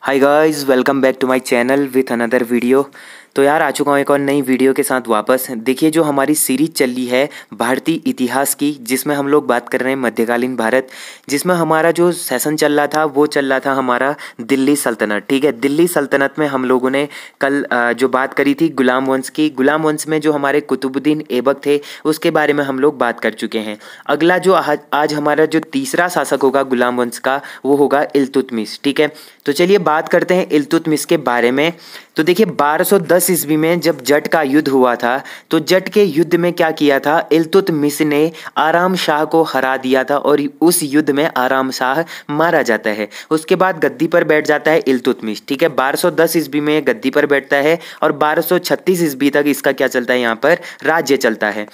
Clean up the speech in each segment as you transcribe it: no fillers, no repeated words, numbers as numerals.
Hi guys, welcome back to my channel with another video. तो यार आ चुका हूँ एक और नई वीडियो के साथ वापस। देखिए जो हमारी सीरीज चल रही है भारतीय इतिहास की, जिसमें हम लोग बात कर रहे हैं मध्यकालीन भारत, जिसमें हमारा जो सेशन चल रहा था वो चल रहा था हमारा दिल्ली सल्तनत। ठीक है, दिल्ली सल्तनत में हम लोगों ने कल जो बात करी थी गुलाम वंश की। गुलाम वंश में जो हमारे कुतुबुद्दीन ऐबक थे उसके बारे में हम लोग बात कर चुके हैं। अगला जो आज हमारा जो तीसरा शासक होगा गुलाम वंश का वो होगा इल्तुतमिश। ठीक है, तो चलिए बात करते हैं इल्तुतमिश के बारे में। तो देखिए 1210 ईस्वी में जब जट का युद्ध हुआ था तो जट के युद्ध में क्या किया था, इल्तुतमिश ने आराम शाह को हरा दिया था और उस युद्ध में आराम शाह मारा जाता है। उसके बाद गद्दी पर बैठ जाता है इल्तुतमिश। ठीक है, 1210 ईस्वी में गद्दी पर बैठता है और 1236 ईस्वी तक इसका क्या चलता है, यहाँ पर राज्य चलता है।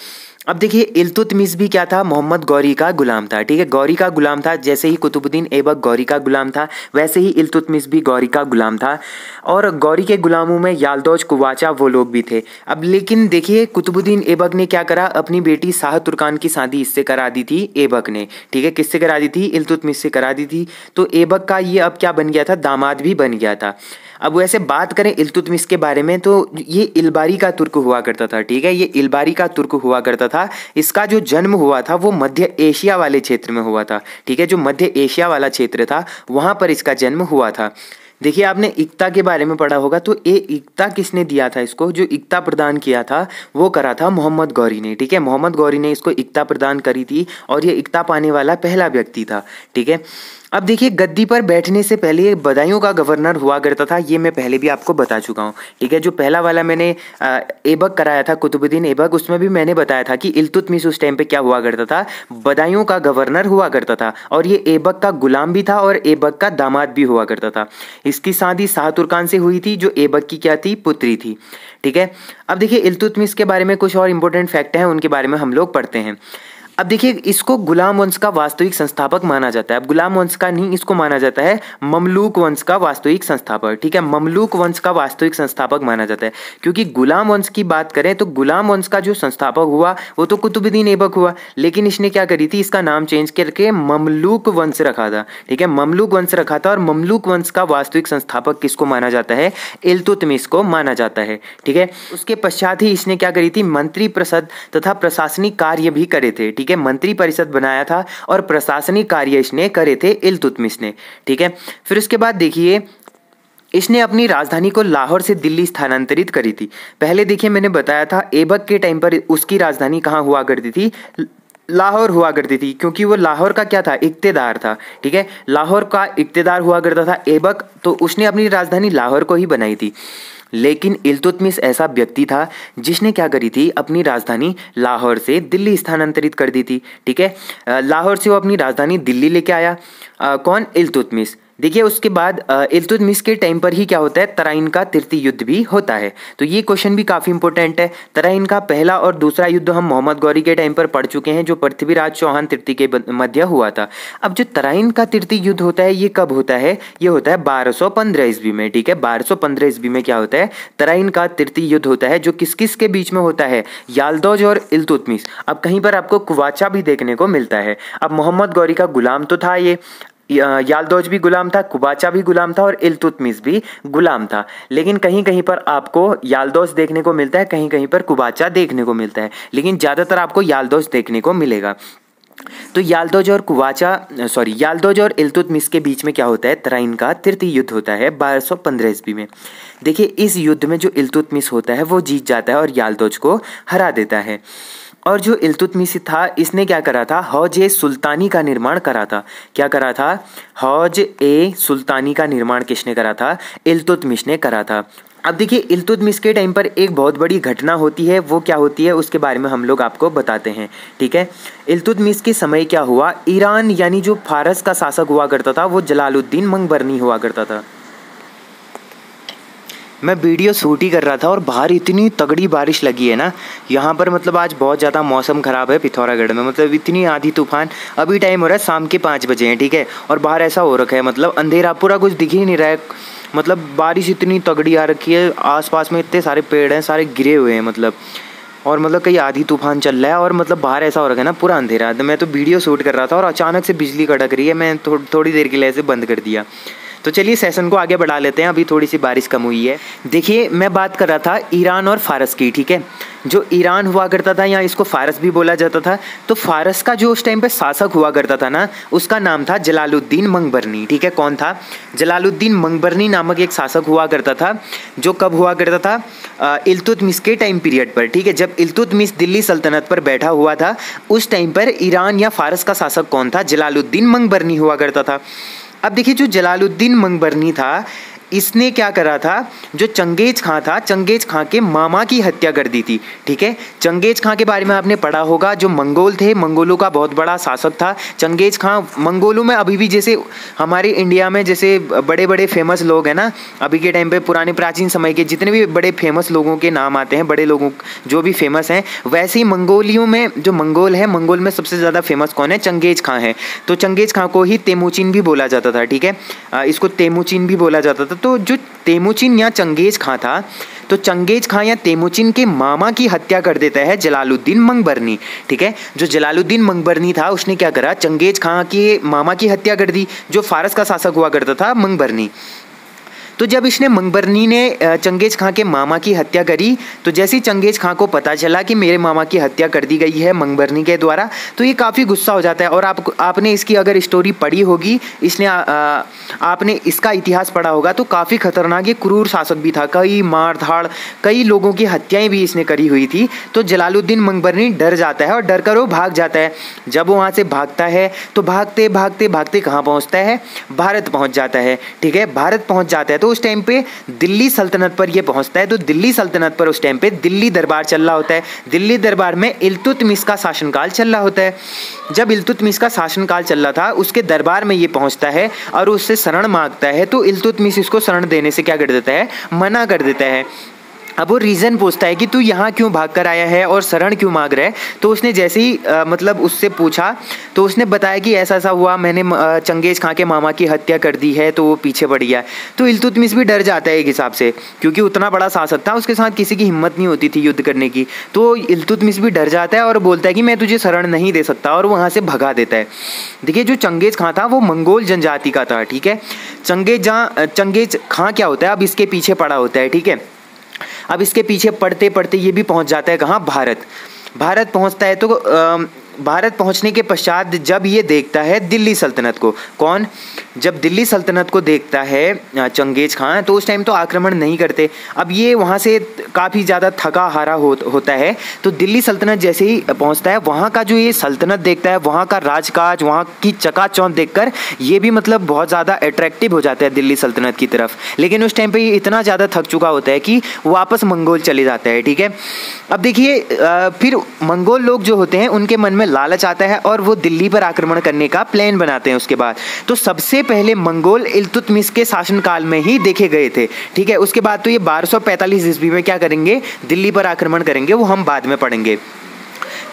अब देखिए इल्तुतमिश भी क्या था, मोहम्मद गौरी का गुलाम था। ठीक है, गौरी का गुलाम था। जैसे ही कुतुबुद्दीन ऐबक गौरी का गुलाम था वैसे ही इल्तुतमिश भी गौरी का गुलाम था। और गौरी के गुलामों में यालदौज, कुवाचा वो लोग भी थे। अब लेकिन देखिए कुतुबुद्दीन ऐबक ने क्या करा, अपनी बेटी शाह तुर्कान की शादी इससे करा दी थी ऐबक ने। ठीक है, किससे करा दी थी, इल्तुतमिश से करा दी थी। तो ऐबक का ये अब क्या बन गया था, दामाद भी बन गया था। अब वैसे बात करें इल्तुतमिश के बारे में तो ये इलबारी का तुर्क हुआ करता था। ठीक है, ये इलबारी का तुर्क हुआ करता था। इसका जो जन्म हुआ था वो मध्य एशिया वाले क्षेत्र में हुआ था। ठीक है, जो मध्य एशिया वाला क्षेत्र था वहाँ पर इसका जन्म हुआ था। देखिए आपने इक्ता के बारे में पढ़ा होगा, तो ये इक्ता किसने दिया था इसको, जो इक्ता प्रदान किया था वो करा था मोहम्मद गौरी ने। ठीक है, मोहम्मद गौरी ने इसको इक्ता प्रदान करी थी और ये इक्ता पाने वाला पहला व्यक्ति था। ठीक है, अब देखिए गद्दी पर बैठने से पहले बदायूं का गवर्नर हुआ करता था, ये मैं पहले भी आपको बता चुका हूँ। ठीक है, जो पहला वाला मैंने ऐबक कराया था कुतुबुद्दीन ऐबक, उसमें भी मैंने बताया था कि इल्तुतमिश उस टाइम पे क्या हुआ करता था, बदायूं का गवर्नर हुआ करता था और ये ऐबक का गुलाम भी था और ऐबक का दामाद भी हुआ करता था। इसकी शादी शाह तुर्कान से हुई थी जो ऐबक की क्या थी, पुत्री थी। ठीक है, अब देखिए इल्तुतमिश के बारे में कुछ और इंपॉर्टेंट फैक्ट हैं, उनके बारे में हम लोग पढ़ते हैं। अब देखिए इसको गुलाम वंश का वास्तविक संस्थापक माना जाता है। अब गुलाम वंश का नहीं, इसको माना जाता है ममलूक वंश का वास्तविक संस्थापक। ठीक है, ममलूक वंश का वास्तविक संस्थापक माना जाता है, क्योंकि गुलाम वंश की बात करें तो गुलाम वंश का जो संस्थापक हुआ वो तो कुतुबुद्दीन ऐबक हुआ, लेकिन इसने क्या करी थी, इसका नाम चेंज करके ममलूक वंश रखा था। ठीक है, ममलूक वंश रखा था और ममलूक वंश का वास्तविक संस्थापक किसको माना जाता है, इल्तुतमिश को माना जाता है। ठीक है, उसके पश्चात ही इसने क्या करी थी, मंत्री परिषद तथा प्रशासनिक कार्य भी करे थे। ठीक है, मंत्री परिषद बनाया था और प्रशासनिक कार्य इसने करे थे इल्तुतमिश ने। ठीक है, फिर उसके बाद देखिए इसने अपनी राजधानी को लाहौर से दिल्ली स्थानांतरित करी थी। पहले देखिए मैंने बताया था ऐबक के टाइम पर उसकी राजधानी कहाँ हुआ करती थी, लाहौर हुआ करती थी, क्योंकि वो लाहौर का क्या था, इक्तेदार था। ठीक है, लाहौर का इक्तेदार हुआ करता था ऐबक, तो उसने अपनी राजधानी लाहौर को ही बनाई थी। लेकिन इल्तुतमिश ऐसा व्यक्ति था जिसने क्या करी थी, अपनी राजधानी लाहौर से दिल्ली स्थानांतरित कर दी थी। ठीक है, लाहौर से वो अपनी राजधानी दिल्ली लेके आया। कौन, इल्तुतमिश। देखिए उसके बाद इल्तुतमिश के टाइम पर ही क्या होता है, तराइन का तृतीय युद्ध भी होता है। तो ये क्वेश्चन भी काफ़ी इंपॉर्टेंट है। तराइन का पहला और दूसरा युद्ध हम मोहम्मद गौरी के टाइम पर पढ़ चुके हैं, जो पृथ्वीराज चौहान तृतीय के मध्य हुआ था। अब जो तराइन का तृतीय युद्ध होता है ये कब होता है, ये होता है 1215 ईस्वी में। ठीक है, 1215 ईस्वी में क्या होता है, तराइन का तृतीय युद्ध होता है, जो किस किस के बीच में होता है, यालदौज और इल्तुतमिश। अब कहीं पर आपको कुवाचा भी देखने को मिलता है। अब मोहम्मद गौरी का गुलाम तो था, ये यालदौज भी गुलाम था, कुबाचा भी गुलाम था और इल्तुतमिश भी गुलाम था। लेकिन कहीं कहीं पर आपको यालदौज देखने को मिलता है, कहीं कहीं पर कुबाचा देखने को मिलता है, लेकिन ज़्यादातर आपको यालदौज देखने को मिलेगा। तो यालदौज और इल्तुतमिश के बीच में क्या होता है, तराइन का तृतीय युद्ध होता है 1215 ईस्वी में। देखिए इस युद्ध में जो इल्तुतमिश होता है वो जीत जाता है और यालदौज को हरा देता है। और जो इल्तुतमिश था इसने क्या करा था, हौज ए सुल्तानी का निर्माण करा था। क्या करा था, हौज ए सुल्तानी का निर्माण किसने करा था, इल्तुतमिश ने करा था। अब देखिए इल्तुतमिश के टाइम पर एक बहुत बड़ी घटना होती है, वो क्या होती है उसके बारे में हम लोग आपको बताते हैं। ठीक है, इल्तुतमिश के समय क्या हुआ, ईरान यानी जो फारस का शासक हुआ करता था वो जलालुद्दीन मंगबरनी हुआ करता था। मैं वीडियो शूट ही कर रहा था और बाहर इतनी तगड़ी बारिश लगी है ना यहाँ पर, मतलब आज बहुत ज़्यादा मौसम ख़राब है पिथौरागढ़ में, मतलब इतनी आंधी तूफान। अभी टाइम हो रहा है शाम के 5 बजे हैं। ठीक है, और बाहर ऐसा हो रखा है, मतलब अंधेरा पूरा, कुछ दिख ही नहीं रहा है। मतलब बारिश इतनी तगड़ी आ रखी है, आसपास में इतने सारे पेड़ हैं, सारे गिरे हुए हैं मतलब, और मतलब कहीं आधी तूफान चल रहा है और मतलब बाहर ऐसा हो रखा है ना पूरा अंधेरा। मैं तो वीडियो शूट कर रहा था और अचानक से बिजली कड़क रही है, मैं थोड़ी देर के लिए ऐसे बंद कर दिया। तो चलिए सेशन को आगे बढ़ा लेते हैं, अभी थोड़ी सी बारिश कम हुई है। देखिए मैं बात कर रहा था ईरान और फारस की, ठीक है। जो ईरान हुआ करता था या इसको फारस भी बोला जाता था, तो फारस का जो उस टाइम पे शासक हुआ करता था ना, उसका नाम था जलालुद्दीन मंगबरनी, ठीक है। कौन था? जलालुद्दीन मंगबरनी नामक एक शासक हुआ करता था, जो कब हुआ करता था? इल्तुतमिश के टाइम पीरियड पर, ठीक है। जब इल्तुतमिश दिल्ली सल्तनत पर बैठा हुआ था उस टाइम पर ईरान या फारस का शासक कौन था? जलालुद्दीन मंगबरनी हुआ करता था। अब देखिए जो जलालुद्दीन मंगबरनी था, इसने क्या करा था? जो चंगेज खां था, चंगेज खां के मामा की हत्या कर दी थी, ठीक है। चंगेज खां के बारे में आपने पढ़ा होगा, जो मंगोल थे, मंगोलों का बहुत बड़ा शासक था चंगेज खां। मंगोलों में अभी भी जैसे हमारे इंडिया में जैसे बड़े बड़े फेमस लोग हैं ना, अभी के टाइम पे पुराने प्राचीन समय के जितने भी बड़े फेमस लोगों के नाम आते हैं, बड़े लोगों जो भी फेमस हैं, वैसे ही मंगोलियों में जो मंगोल है, मंगोल में सबसे ज़्यादा फेमस कौन है? चंगेज खां है। तो चंगेज खां को ही तेमुचिन भी बोला जाता था, ठीक है। इसको तेमुचिन भी बोला जाता था। तो जो तेमुचिन या चंगेज खां था, तो चंगेज खां या तेमुचिन के मामा की हत्या कर देता है जलालुद्दीन मंगबरनी, ठीक है। जो जलालुद्दीन मंगबरनी था उसने क्या करा? चंगेज खां के मामा की हत्या कर दी, जो फारस का शासक हुआ करता था मंगबरनी। तो जब इसने मंगबरनी ने चंगेज खां के मामा की हत्या करी, तो जैसे ही चंगेज खां को पता चला कि मेरे मामा की हत्या कर दी गई है मंगबरनी के द्वारा, तो ये काफ़ी गुस्सा हो जाता है। और आपने इसकी अगर स्टोरी पढ़ी होगी, आपने इसका इतिहास पढ़ा होगा, तो काफ़ी खतरनाक, ये क्रूर शासक भी था। कई मार धाड़, कई लोगों की हत्याएं भी इसने करी हुई थी। तो जलालुद्दीन मंगबरनी डर जाता है और डर कर वो भाग जाता है। जब वो वहाँ से भागता है तो भागते भागते भागते कहाँ पहुँचता है? भारत पहुँच जाता है, ठीक है। भारत पहुँच जाता है तो उस टाइम पे दिल्ली सल्तनत पर ये पहुंचता है। तो दिल्ली सल्तनत पर उस टाइम पे दिल्ली दरबार चल रहा होता है। दिल्ली दरबार में इल्तुतमिश का शासनकाल चल रहा होता है। जब इल्तुतमिश का शासनकाल चल रहा था, उसके दरबार में ये पहुंचता है और उससे शरण मांगता है। तो इल्तुतमिश इसको शरण देने से क्या कर देता है? मना कर देता है। अब वो रीज़न पूछता है कि तू यहाँ क्यों भाग कर आया है और शरण क्यों मांग रहा है? तो उसने जैसे ही मतलब उससे पूछा, तो उसने बताया कि ऐसा ऐसा हुआ, मैंने चंगेज खां के मामा की हत्या कर दी है, तो वो पीछे पड़ गया। तो इल्तुतमिश भी डर जाता है एक हिसाब से, क्योंकि उतना बड़ा शासक था, उसके साथ किसी की हिम्मत नहीं होती थी युद्ध करने की। तो इल्तुतमिश भी डर जाता है और बोलता है कि मैं तुझे शरण नहीं दे सकता, और वहाँ से भगा देता है। देखिए जो चंगेज खां था वो मंगोल जनजाति का था, ठीक है। चंगेज खां क्या होता है? अब इसके पीछे पड़ा होता है, ठीक है। अब इसके पीछे पढ़ते पढ़ते ये भी पहुंच जाता है कहाँ? भारत। भारत पहुंचता है तो भारत पहुंचने के पश्चात जब ये देखता है दिल्ली सल्तनत को, कौन? जब दिल्ली सल्तनत को देखता है चंगेज खां, तो उस टाइम तो आक्रमण नहीं करते। अब ये वहाँ से काफ़ी ज़्यादा थका हारा होता है। तो दिल्ली सल्तनत जैसे ही पहुँचता है, वहाँ का जो ये सल्तनत देखता है, वहाँ का राजकाज, वहाँ की चकाचौंध देखकर ये भी मतलब बहुत ज़्यादा अट्रैक्टिव हो जाता है दिल्ली सल्तनत की तरफ। लेकिन उस टाइम पर ये इतना ज़्यादा थक चुका होता है कि वापस मंगोल चले जाता है, ठीक है। अब देखिए फिर मंगोल लोग जो होते हैं उनके मन में लालच आता है और वो दिल्ली पर आक्रमण करने का प्लान बनाते हैं। उसके बाद तो सबसे पहले मंगोल इल्तुतमिश के शासनकाल में ही देखे गए थे, ठीक है। उसके बाद तो ये 1245 ईस्वी में क्या करेंगे? दिल्ली पर आक्रमण करेंगे, वो हम बाद में पढ़ेंगे।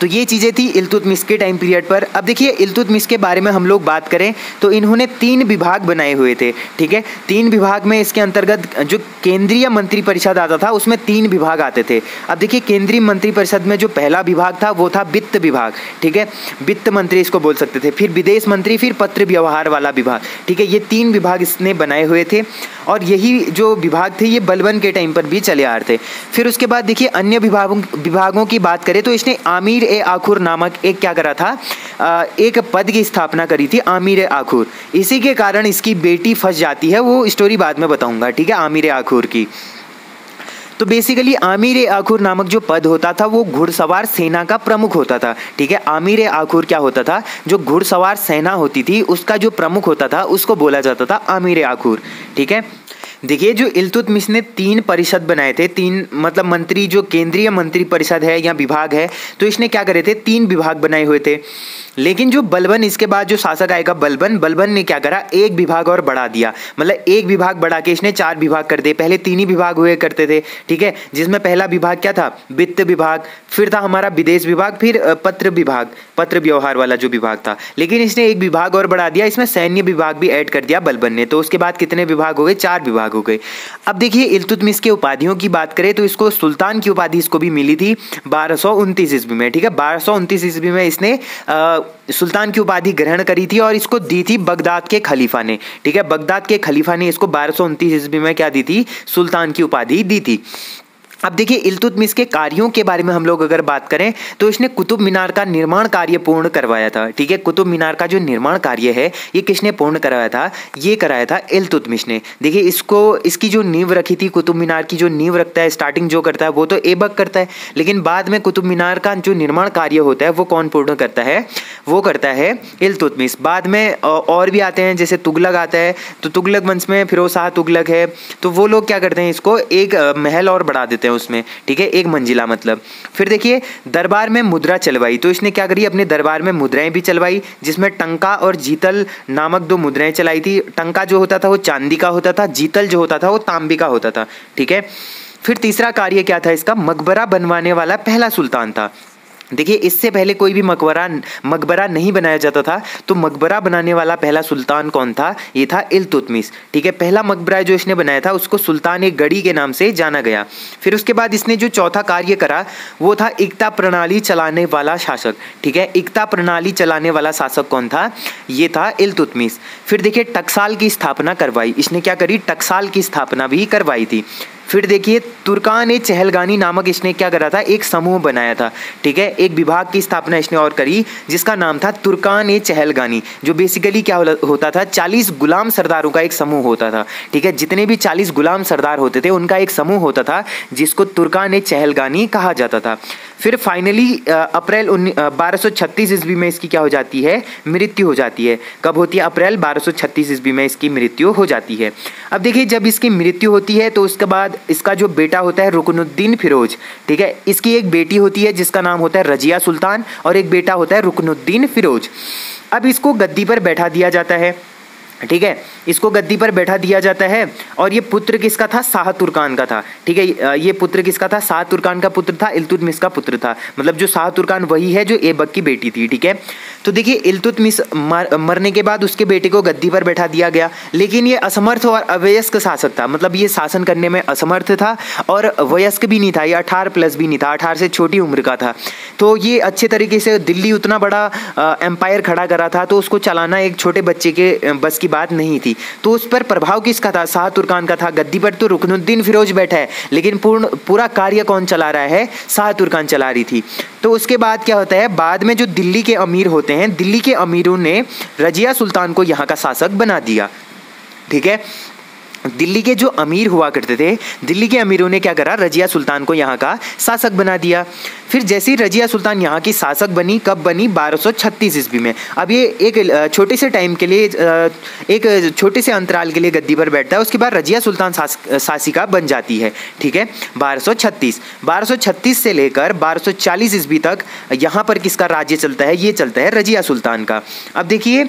तो ये चीज़ें थी इल्तुतमिश के टाइम पीरियड पर। अब देखिए इल्तुतमिश के बारे में हम लोग बात करें तो इन्होंने 3 विभाग बनाए हुए थे, ठीक है। 3 विभाग में इसके अंतर्गत जो केंद्रीय मंत्री परिषद आता था उसमें 3 विभाग आते थे। अब देखिए केंद्रीय मंत्री परिषद में जो पहला विभाग था वो था वित्त विभाग, ठीक है। वित्त मंत्री इसको बोल सकते थे। फिर विदेश मंत्री, फिर पत्र व्यवहार वाला विभाग, ठीक है। ये 3 विभाग इसने बनाए हुए थे और यही जो विभाग थे ये बलबन के टाइम पर भी चले आ रहे थे। फिर उसके बाद देखिए अन्य विभागों की बात करें तो इसने आमीर ए आखुर नामक एक क्या करा था? एक पद की स्थापना करी थी, आमीर ए आखुर। इसी के कारण इसकी बेटी फंस जाती है, वो स्टोरी बाद में बताऊंगा, ठीक है, आमीर ए आखुर की। तो बेसिकली आमीर ए आखुर नामक जो पद होता था वो घुड़सवार सेना का प्रमुख होता था, ठीक है। आमीर ए आखुर क्या होता था? जो घुड़सवार सेना होती थी उसका जो प्रमुख होता था उसको बोला जाता था आमीर ए आखुर, ठीक है। देखिए जो इल्तुतमिश ने 3 परिषद बनाए थे, 3 मतलब मंत्री, जो केंद्रीय मंत्री परिषद है या विभाग है, तो इसने क्या करे थे? 3 विभाग बनाए हुए थे। लेकिन जो बलबन, इसके बाद जो शासक आएगा बलबन ने क्या करा? एक विभाग और बढ़ा दिया, मतलब एक विभाग बढ़ा के इसने 4 विभाग कर दिए। पहले 3 ही विभाग हुए करते थे, ठीक है, जिसमें पहला विभाग क्या था? वित्त विभाग, फिर था हमारा विदेश विभाग, फिर पत्र विभाग, पत्र व्यवहार वाला जो विभाग था। लेकिन इसने एक विभाग और बढ़ा दिया, इसमें सैन्य विभाग भी ऐड कर दिया बलबन ने। तो उसके बाद कितने विभाग हो गए? 4 विभाग हो गए। अब देखिए इल्तुतमिश के उपाधियों की बात करें तो इसको सुल्तान की उपाधि इसको भी मिली थी 1229 ईस्वी में, ठीक है। 1229 ईस्वी में इसने सुल्तान की उपाधि ग्रहण करी थी और इसको दी थी बगदाद के खलीफा ने। ठीक है, बगदाद के खलीफा ने इसको 1229 ईस्वी में क्या दी थी, सुल्तान की उपाधि दी थी। अब देखिए इल्तुतमिश के कार्यों के बारे में हम लोग अगर बात करें तो इसने कुतुब मीनार का निर्माण कार्य पूर्ण करवाया था। ठीक है, कुतुब मीनार का जो निर्माण कार्य है ये किसने पूर्ण करवाया था, ये कराया था इल्तुतमिश ने। देखिए इसकी जो नींव रखी थी, कुतुब मीनार की जो नींव रखता है, स्टार्टिंग जो करता है वो तो ऐबक करता है, लेकिन बाद में कुतुब मीनार का जो निर्माण कार्य होता है वो कौन पूर्ण करता है, वो करता है इल्तुतमिश। बाद में और भी आते हैं, जैसे तुगलक आता है, तो तुगलक वंश में फिरोज शाह तुगलक है, तो वो लोग क्या करते हैं, इसको एक महल और बढ़ा देते हैं उसमें। ठीक है, एक मंजिला मतलब। फिर देखिए दरबार में मुद्रा चलवाई, तो इसने क्या करी, अपने दरबार में मुद्राएं भी चलवाई, जिसमें टंका और जीतल नामक दो मुद्राएं चलाई थी। टंका जो होता था वो चांदी का होता था, जीतल जो होता था वो तांबे का होता था। ठीक है, फिर तीसरा कार्य क्या था इसका, मकबरा बनवाने वाला पहला सुल्तान था। देखिए इससे पहले कोई भी मकबरा नहीं बनाया जाता था, तो मकबरा बनाने वाला पहला सुल्तान कौन था, ये था इल्तुतमिश। ठीक है, पहला मकबरा जो इसने बनाया था उसको सुल्तान गढ़ी के नाम से जाना गया। फिर उसके बाद इसने जो चौथा कार्य करा वो था इक्ता प्रणाली चलाने वाला शासक। ठीक है, इक्ता प्रणाली चलाने वाला शासक कौन था, ये था इल्तुतमिश। फिर देखिए टकसाल की स्थापना करवाई, इसने क्या करी, टकसाल की स्थापना भी करवाई थी। फिर देखिए तुर्कान-ए-चहलगानी नामक इसने क्या करा था, एक समूह बनाया था। ठीक है, एक विभाग की स्थापना इसने और करी जिसका नाम था तुर्कान-ए-चहलगानी, जो बेसिकली क्या होता था, 40 गुलाम सरदारों का एक समूह होता था। ठीक है, जितने भी 40 गुलाम सरदार होते थे उनका एक समूह होता था जिसको तुर्कान-ए-चहलगानी कहा जाता था। फिर फाइनली अप्रैल 1236 ईस्वी में इसकी क्या हो जाती है, मृत्यु हो जाती है। कब होती है, अप्रैल 1236 ईस्वी में इसकी मृत्यु हो जाती है। अब देखिए जब इसकी मृत्यु होती है तो उसके बाद इसका जो बेटा होता है रुकनुद्दीन फिरोज। ठीक है, इसकी एक बेटी होती है जिसका नाम होता है रजिया सुल्तान और एक बेटा होता है रुकनुद्दीन फिरोज। अब इसको गद्दी पर बैठा दिया जाता है। ठीक है, इसको गद्दी पर बैठा दिया जाता है और ये पुत्र किसका था, शाह तुर्कान का था। ठीक है, ये पुत्र किसका था, शाह तुर्कान का पुत्र था, इल्तुतमिश का पुत्र था। मतलब जो शाह तुर्कान वही है जो ऐबक की बेटी थी। ठीक है, तो देखिए इल्तुतमिश मरने के बाद उसके बेटे को गद्दी पर बैठा दिया गया, लेकिन ये असमर्थ और अवयस्क शासक था। मतलब ये शासन करने में असमर्थ था और वयस्क भी नहीं था, ये 18+ भी नहीं था, 18 से छोटी उम्र का था। तो ये अच्छे तरीके से दिल्ली उतना बड़ा एम्पायर खड़ा करा था, तो उसको चलाना एक छोटे बच्चे के बस की बात नहीं थी। तो उस पर प्रभाव किसका था, शाह तुर्कान का था। गद्दी पर तो रुकनुद्दीन फिरोज बैठा है, लेकिन पूरा कार्य कौन चला रहा है, शाह तुर्कान चला रही थी। तो उसके बाद क्या होता है, बाद में जो दिल्ली के अमीर होते हैं, दिल्ली के अमीरों ने रजिया सुल्तान को यहाँ का शासक बना दिया। ठीक है, दिल्ली के जो अमीर हुआ करते थे, दिल्ली के अमीरों ने क्या करा, रजिया सुल्तान को यहाँ का शासक बना दिया। फिर जैसे ही रजिया सुल्तान यहाँ की शासक बनी, कब बनी, 1236 ईस्वी में। अब ये एक छोटे से टाइम के लिए, एक छोटे से अंतराल के लिए गद्दी पर बैठता है, उसके बाद रजिया सुल्तान शासिका बन जाती है। ठीक है, 1236 से लेकर 1240 ईस्वी तक यहाँ पर किसका राज्य चलता है, ये चलता है रजिया सुल्तान का। अब देखिए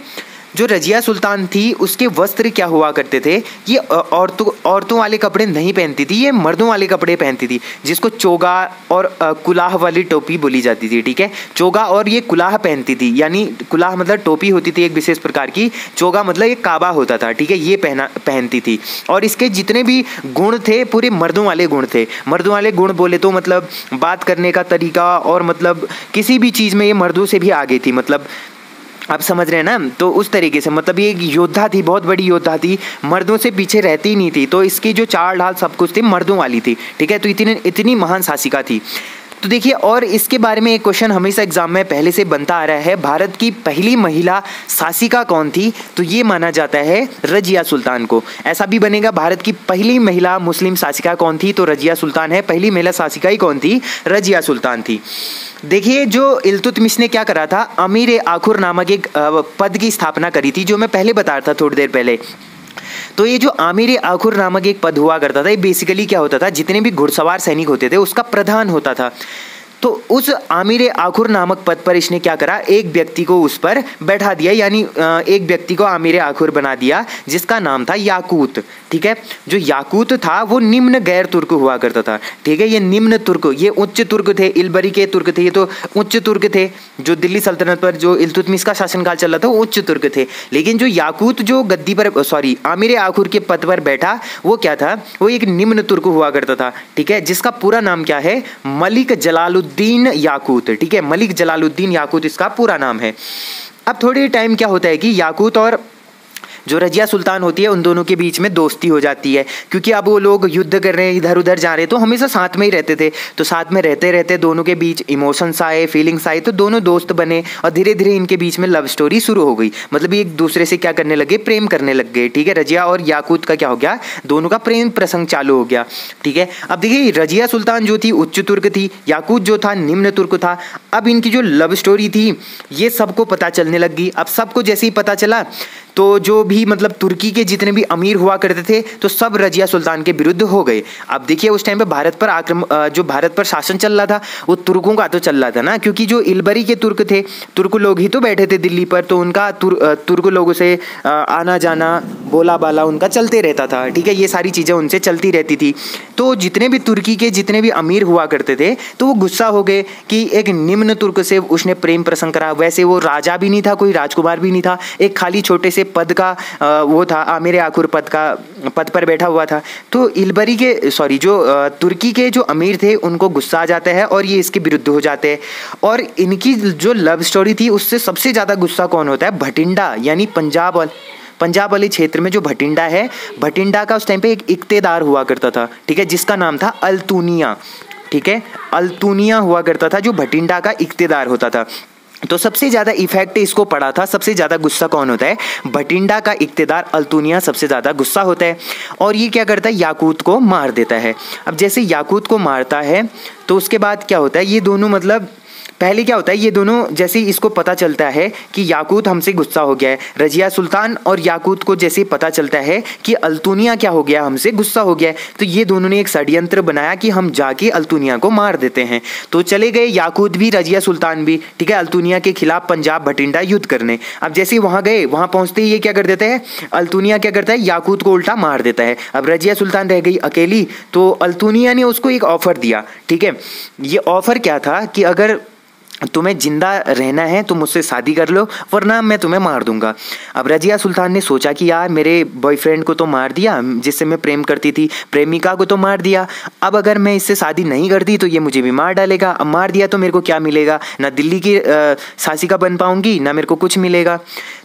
जो रजिया सुल्तान थी उसके वस्त्र क्या हुआ करते थे, ये औरतों वाले कपड़े नहीं पहनती थी, ये मर्दों वाले कपड़े पहनती थी, जिसको चोगा और कुलाह वाली टोपी बोली जाती थी। ठीक है, चोगा और ये कुलाह पहनती थी, यानी कुलाह मतलब टोपी होती थी एक विशेष प्रकार की, चोगा मतलब एक काबा होता था। ठीक है, ये पहनती थी और इसके जितने भी गुण थे पूरे मर्दों वाले गुण थे। मर्दों वाले गुण बोले तो मतलब बात करने का तरीका और मतलब किसी भी चीज़ में ये मर्दों से भी आगे थी। मतलब आप समझ रहे हैं ना, तो उस तरीके से मतलब ये एक योद्धा थी, बहुत बड़ी योद्धा थी, मर्दों से पीछे रहती ही नहीं थी। तो इसकी जो चाल ढाल सब कुछ थी मर्दों वाली थी। ठीक है, तो इतनी महान शासिका थी। तो देखिए और इसके बारे में एक क्वेश्चन हमेशा एग्जाम में पहले से बनता आ रहा है, भारत की पहली महिला शासिका कौन थी, तो ये माना जाता है रजिया सुल्तान को। ऐसा भी बनेगा, भारत की पहली महिला मुस्लिम शासिका कौन थी, तो रजिया सुल्तान है। पहली महिला शासिका ही कौन थी, रजिया सुल्तान थी। देखिए जो इल्तुतमिश ने क्या करा था, अमीर आखुर नामक एक पद की स्थापना करी थी, जो मैं पहले बता रहा था थोड़ी देर पहले। तो ये जो आमिर आखुर नामक एक पद हुआ करता था, ये बेसिकली क्या होता था, जितने भी घुड़सवार सैनिक होते थे उसका प्रधान होता था। तो उस आमिर आखुर नामक पद पर इसने क्या करा, एक व्यक्ति को उस पर बैठा दिया, यानी एक व्यक्ति को आमिर आखुर बना दिया जिसका नाम था याकूत। ठीक है, जो याकूत था वो निम्न गैर तुर्क हुआ करता था। ठीक है, ये निम्न तुर्क, ये उच्च तुर्क थे, इलबरी के तुर्क थे, ये तो उच्च तुर्क थे। जो दिल्ली सल्तनत पर जो इल्तुतमिश का शासनकाल चल रहा था वो उच्च तुर्क थे। लेकिन जो याकूत जो गद्दी पर आमिर आखुर के पद पर बैठा वो क्या था, वो एक निम्न तुर्क हुआ करता था। ठीक है, जिसका पूरा नाम क्या है, मलिक जलालुद्दीन जलालुद्दीन याकूत, ठीक है, मलिक जलालुद्दीन याकूत इसका पूरा नाम है। अब थोड़े टाइम क्या होता है कि याकूत और जो रजिया सुल्तान होती है उन दोनों के बीच में दोस्ती हो जाती है, क्योंकि अब वो लोग युद्ध कर रहे हैं, इधर उधर जा रहे हैं, तो हमेशा साथ में ही रहते थे। तो साथ में रहते रहते दोनों के बीच इमोशंस आए, फीलिंग्स आए, तो दोनों दोस्त बने और धीरे धीरे इनके बीच में लव स्टोरी शुरू हो गई। मतलब एक दूसरे से क्या करने लगे, प्रेम करने लग गए, ठीक है। रजिया और याकूत का क्या हो गया, दोनों का प्रेम प्रसंग चालू हो गया, ठीक है। अब देखिए रजिया सुल्तान जो थी उच्च तुर्क थी, याकूत जो था निम्न तुर्क था। अब इनकी जो लव स्टोरी थी ये सबको पता चलने लग गई। अब सबको जैसे ही पता चला तो जो भी मतलब तुर्की के जितने भी अमीर हुआ करते थे तो सब रजिया सुल्तान के विरुद्ध हो गए। अब देखिए उस टाइम पे भारत पर जो भारत पर शासन चल रहा था वो तुर्कों का तो चल रहा था ना, क्योंकि जो इलबरी के तुर्क थे, तुर्क लोग ही तो बैठे थे दिल्ली पर, तो उनका तुर्क लोगों से आना जाना बोला बाला उनका चलते रहता था, ठीक है। ये सारी चीज़ें उनसे चलती रहती थी। तो जितने भी तुर्की के जितने भी अमीर हुआ करते थे तो वो गुस्सा हो गए कि एक निम्न तुर्क से उसने प्रेम प्रसंग करा। वैसे वो राजा भी नहीं था, कोई राजकुमार भी नहीं था, एक खाली छोटे से पद का वो था, आमिर आखुर पद पर बैठा हुआ था। तो इलबरी के जो तुर्की के जो अमीर थे उनको गुस्सा आ जाता है और ये इसके विरुद्ध हो जाते हैं। और इनकी जो लव स्टोरी थी उससे सबसे ज़्यादा गुस्सा कौन होता है, भटिंडा, यानी पंजाब वाले क्षेत्र में जो भटिंडा है, भटिंडा का उस टाइम पे एक इक्तेदार हुआ करता था, ठीक है, जिसका नाम था अल्तुनिया, ठीक है। अल्तुनिया हुआ करता था जो भटिंडा का इक्तेदार होता था। तो सबसे ज़्यादा इफेक्ट इसको पड़ा था, सबसे ज़्यादा गुस्सा कौन होता है, भटिंडा का इक्तेदार अल्तुनिया सबसे ज़्यादा गुस्सा होता है और ये क्या करता है, याकूत को मार देता है। अब जैसे याकूत को मारता है तो उसके बाद क्या होता है, ये दोनों मतलब पहले क्या होता है, ये दोनों जैसे ही इसको पता चलता है कि याकूत हमसे गुस्सा हो गया है, रजिया सुल्तान और याकूत को जैसे ही पता चलता है कि अल्तुनिया क्या हो गया, हमसे गुस्सा हो गया है, तो ये दोनों ने एक षड्यंत्र बनाया कि हम जाके अल्तुनिया को मार देते हैं। तो चले गए याकूत भी रजिया सुल्तान भी, ठीक है, अल्तुनिया के खिलाफ पंजाब भटिंडा युद्ध करने। अब जैसे ही वहाँ गए, वहाँ पहुँचते ही ये क्या कर देते हैं, अल्तुनिया क्या करता है, याकूत को उल्टा मार देता है। अब रजिया सुल्तान रह गई अकेली, तो अल्तुनिया ने उसको एक ऑफर दिया, ठीक है। ये ऑफर क्या था कि अगर तुम्हें जिंदा रहना है तो मुझसे शादी कर लो, वरना मैं तुम्हें मार दूंगा। अब रजिया सुल्तान ने सोचा कि यार मेरे बॉयफ्रेंड को तो मार दिया, जिससे मैं प्रेम करती थी, प्रेमिका को तो मार दिया, अब अगर मैं इससे शादी नहीं करती तो ये मुझे भी मार डालेगा। अब मार दिया तो मेरे को क्या मिलेगा, ना दिल्ली की शासिका बन पाऊंगी, ना मेरे को कुछ मिलेगा।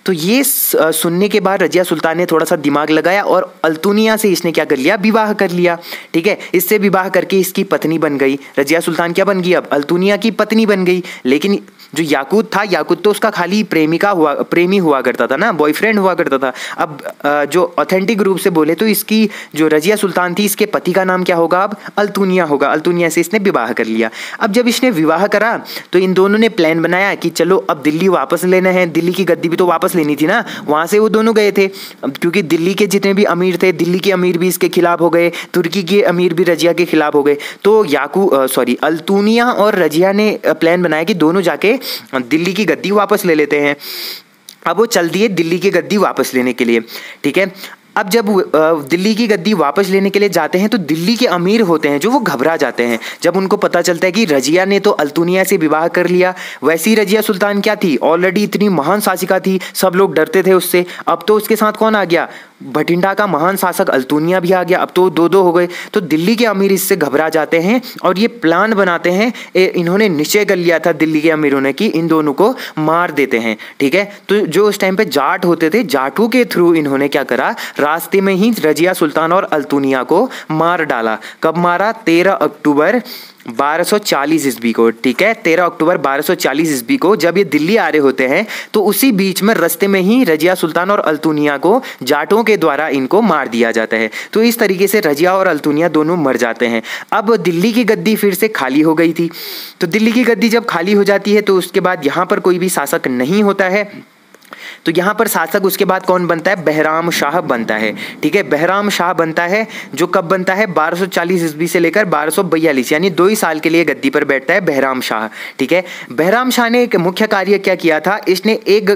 तो ये सुनने के बाद रजिया सुल्तान ने थोड़ा सा दिमाग लगाया और अल्तुनिया से इसने क्या कर लिया, विवाह कर लिया, ठीक है। इससे विवाह करके इसकी पत्नी बन गई। रजिया सुल्तान क्या बन गई, अब अल्तुनिया की पत्नी बन गई। लेकिन जो याकूत था, याकूत तो उसका खाली प्रेमी हुआ करता था ना, बॉयफ्रेंड हुआ करता था। अब जो ऑथेंटिक रूप से बोले तो इसकी जो रजिया सुल्तान थी, इसके पति का नाम क्या होगा, अब अल्तुनिया होगा। अल्तुनिया से इसने विवाह कर लिया। अब जब इसने विवाह करा तो इन दोनों ने प्लान बनाया कि चलो अब दिल्ली वापस लेना है, दिल्ली की गद्दी भी तो वापस लेनी थी ना, वहां से वो दोनों गए थे। क्योंकि दिल्ली के जितने भी अमीर थे, दिल्ली के अमीर भी इसके खिलाफ हो गए, तुर्की के अमीर भी रजिया के खिलाफ हो गए। तो अल्तुनिया और रजिया ने प्लान बनाया कि दोनों जाके दिल्ली की गद्दी वापस ले लेते हैं। अब वो चल दिए दिल्ली की गद्दी वापस लेने के लिए, ठीक है। अब जब दिल्ली की गद्दी वापस लेने के लिए जाते हैं तो दिल्ली के अमीर होते हैं जो वो घबरा जाते हैं जब उनको पता चलता है कि रजिया ने तो अल्तुनिया से विवाह कर लिया। वैसी रजिया सुल्तान क्या थी, ऑलरेडी इतनी महान शासिका थी, सब लोग डरते थे उससे। अब तो उसके साथ कौन आ गया, भटिंडा का महान शासक अल्तुनिया भी आ गया। अब तो दो हो गए। तो दिल्ली के अमीर इससे घबरा जाते हैं और ये प्लान बनाते हैं। इन्होंने निश्चय कर लिया था दिल्ली के अमीरों ने कि इन दोनों को मार देते हैं, ठीक है। तो जो उस टाइम पे जाट होते थे, जाटों के थ्रू इन्होंने क्या करा, रास्ते में ही रजिया सुल्तान और अल्तुनिया को मार डाला। कब मारा, 13 अक्टूबर 1240 ईस्वी को, ठीक है। 13 अक्टूबर 1240 ईस्वी को जब ये दिल्ली आ रहे होते हैं तो उसी बीच में रास्ते में ही रजिया सुल्तान और अल्तुनिया को जाटों के द्वारा इनको मार दिया जाता है। तो इस तरीके से रजिया और अल्तुनिया दोनों मर जाते हैं। अब दिल्ली की गद्दी फिर से खाली हो गई थी। तो दिल्ली की गद्दी जब खाली हो जाती है तो उसके बाद यहाँ पर कोई भी शासक नहीं होता है। तो यहाँ पर शासक उसके बाद कौन बनता है, बहराम शाह बनता है, ठीक है। बहराम शाह बनता है जो कब बनता है, 1240 ईस्वी से लेकर 1242, यानी 2 ही साल के लिए गद्दी पर बैठता है बहराम शाह, ठीक है। बहराम शाह ने एक मुख्य कार्य क्या किया था, इसने एक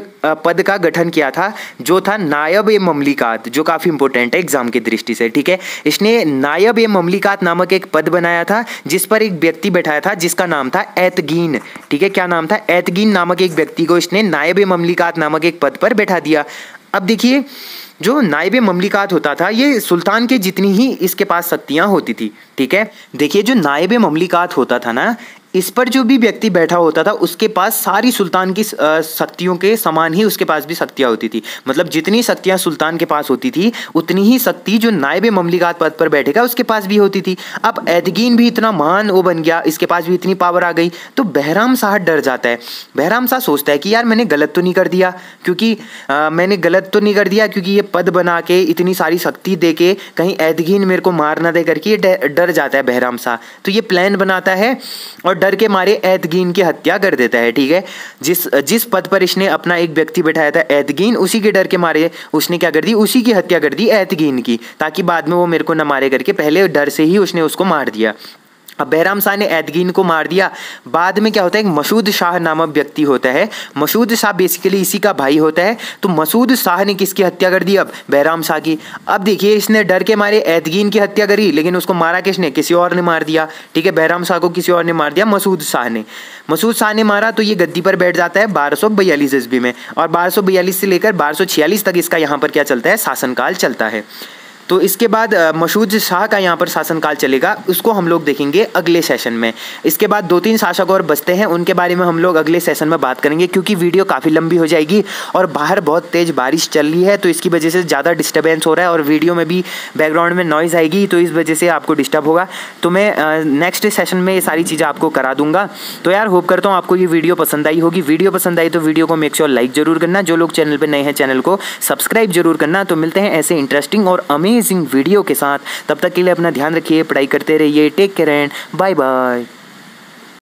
पद का गठन किया था जो था नायब ए ममलिकात, जो काफी इंपॉर्टेंट है एग्जाम की दृष्टि से, ठीक है। इसने नायब ए ममलिकात नामक एक पद बनाया था जिस पर एक व्यक्ति बैठाया था जिसका नाम था एतगीन, ठीक है। क्या नाम था, एतगीन नामक एक व्यक्ति को इसने नायब ए ममलिकात नामक एक पद पर बैठा दिया। अब देखिए जो नायब ममलिकात होता था ये सुल्तान के जितनी ही इसके पास शक्तियां होती थी, ठीक है। देखिए जो नायब ममलिकात होता था ना, इस पर जो भी व्यक्ति बैठा होता था उसके पास सारी सुल्तान की शक्तियों के समान ही उसके पास भी शक्तियाँ होती थी। मतलब जितनी शक्तियाँ सुल्तान के पास होती थी उतनी ही शक्ति जो नायब ममलिकात पद पर बैठेगा उसके पास भी होती थी। अब एदगीन भी इतना महान वो बन गया, इसके पास भी इतनी पावर आ गई, तो बहराम शाह डर जाता है। बहराम शाह सोचता है कि यार मैंने गलत तो नहीं कर दिया, क्योंकि ये पद बना के इतनी सारी शक्ति दे के कहीं एदगीन मेरे को मार ना दे करके ये डर जाता है बहराम शाह। तो ये प्लान बनाता है और डर के मारे एदगीन की हत्या कर देता है। ठीक है, जिस पद पर इसने अपना एक व्यक्ति बैठाया था एदगीन, उसी के डर के मारे उसने क्या कर दी, उसी की हत्या कर दी एदगीन की, ताकि बाद में वो मेरे को न मारे करके पहले डर से ही उसने उसको मार दिया। अब बहराम शाह ने एदगीन को मार दिया। बाद में क्या होता है, एक मसूद शाह नामक व्यक्ति होता है। मसूद शाह बेसिकली इसी का भाई होता है। तो मसूद शाह ने किसकी हत्या कर दी, अब बहराम शाह की। अब देखिए इसने डर के मारे एदगीन की हत्या करी, लेकिन उसको मारा किसने, किसी और ने मार दिया। ठीक है, बहराम शाह को किसी और ने मार दिया, मसूद शाह ने। मसूद शाह ने मारा तो ये गद्दी पर बैठ जाता है 1242 ईस्वी में, और 1242 से लेकर 1246 तक इसका यहाँ पर क्या चलता है, शासनकाल चलता है। तो इसके बाद मसूद शाह का यहाँ पर शासनकाल चलेगा, उसको हम लोग देखेंगे अगले सेशन में। इसके बाद 2-3 शासक और बचते हैं, उनके बारे में हम लोग अगले सेशन में बात करेंगे, क्योंकि वीडियो काफ़ी लंबी हो जाएगी और बाहर बहुत तेज़ बारिश चल रही है, तो इसकी वजह से ज़्यादा डिस्टर्बेंस हो रहा है और वीडियो में भी बैकग्राउंड में नॉइज़ आएगी, तो इस वजह से आपको डिस्टर्ब होगा। तो मैं नेक्स्ट सेशन में ये सारी चीज़ें आपको करा दूंगा। तो यार होप करता हूँ आपको ये वीडियो पसंद आई होगी। वीडियो पसंद आई तो वीडियो को मेक श्योर लाइक जरूर करना, जो लोग चैनल पर नए हैं चैनल को सब्सक्राइब जरूर करना। तो मिलते हैं ऐसे इंटरेस्टिंग और अमेजिंग वीडियो के साथ, तब तक के लिए अपना ध्यान रखिए, पढ़ाई करते रहिए, take care and bye bye.